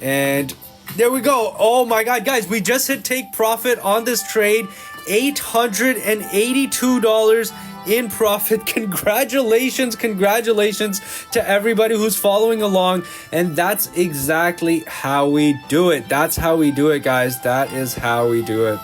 And there we go. Oh my God, guys, we just hit take profit on this trade. $882 in profit. Congratulations to everybody who's following along. And that's exactly how we do it. That's how we do it, guys. That is how we do it.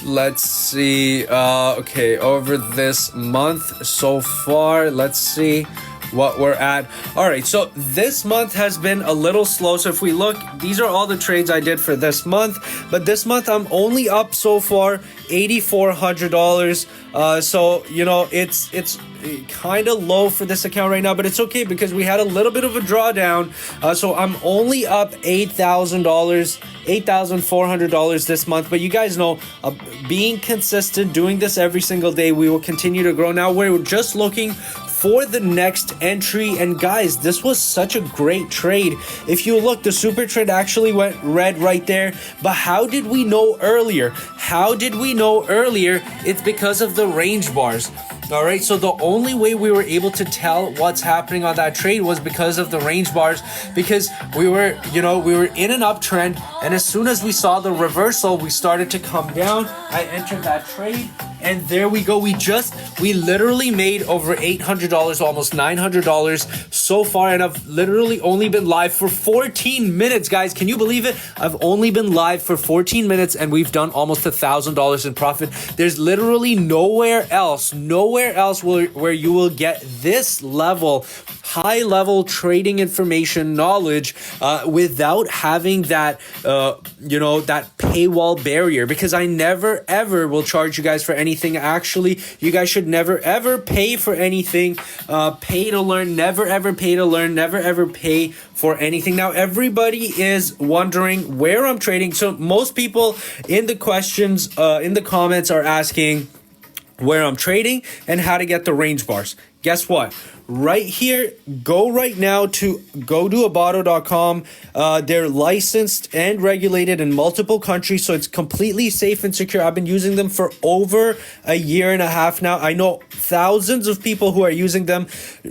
Let's see. Okay, over this month so far, let's see what we're at. All right, so this month has been a little slow. So if we look, these are all the trades I did for this month, but this month I'm only up so far $8,400. So you know, it's kind of low for this account right now, but it's okay because we had a little bit of a drawdown. So I'm only up $8,400 this month. But you guys know, being consistent, doing this every single day, we will continue to grow. Now we're just looking for the next entry, and guys, this was such a great trade. If you look, the super trade actually went red right there. But how did we know earlier? It's because of the range bars. All right, so the only way we were able to tell what's happening on that trade was because of the range bars, because we were in an uptrend, and as soon as we saw the reversal, we started to come down. I entered that trade, and there we go. We literally made over $800, almost $900 so far, and I've literally only been live for 14 minutes, guys. Can you believe it? I've only been live for 14 minutes, and we've done almost $1,000 in profit. There's literally nowhere else where you will get this level, high level trading information knowledge without having that that paywall barrier, because I never ever will charge you guys for anything. Actually, you guys should never ever pay for anything. Pay to learn, never ever pay to learn, never ever pay for anything. Now everybody is wondering where I'm trading. So most people in the questions in the comments are asking where I'm trading and how to get the range bars. Guess what? Right here, go right now to abato.com. They're licensed and regulated in multiple countries, so it's completely safe and secure. I've been using them for over a year and a half now. I know thousands of people who are using them,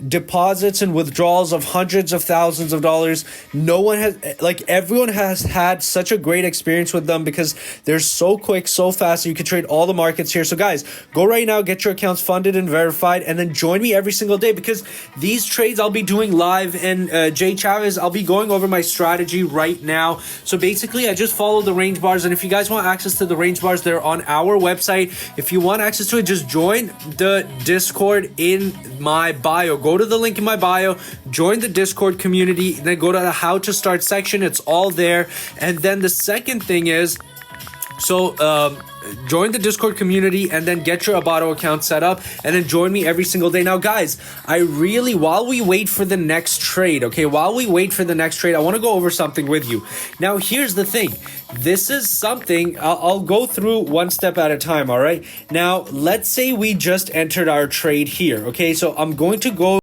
deposits and withdrawals of hundreds of thousands of dollars. Everyone has had such a great experience with them because they're so quick, so fast. You can trade all the markets here. So guys, go right now, get your accounts funded and verified, and then join me every single day, because these trades I'll be doing live. And Jay Chavez, I'll be going over my strategy right now. So basically, I just follow the range bars, and if you guys want access to the range bars, they're on our website. If you want access to it, just join the Discord in my bio. Go to the link in my bio, join the Discord community, then go to the how to start section. It's all there. And then the second thing is, join the Discord community and then get your Abato account set up, and then join me every single day. Now guys, while we wait for the next trade, I want to go over something with you. Now here's the thing. This is something I'll go through one step at a time. All right, now let's say we just entered our trade here. Okay, so I'm going to go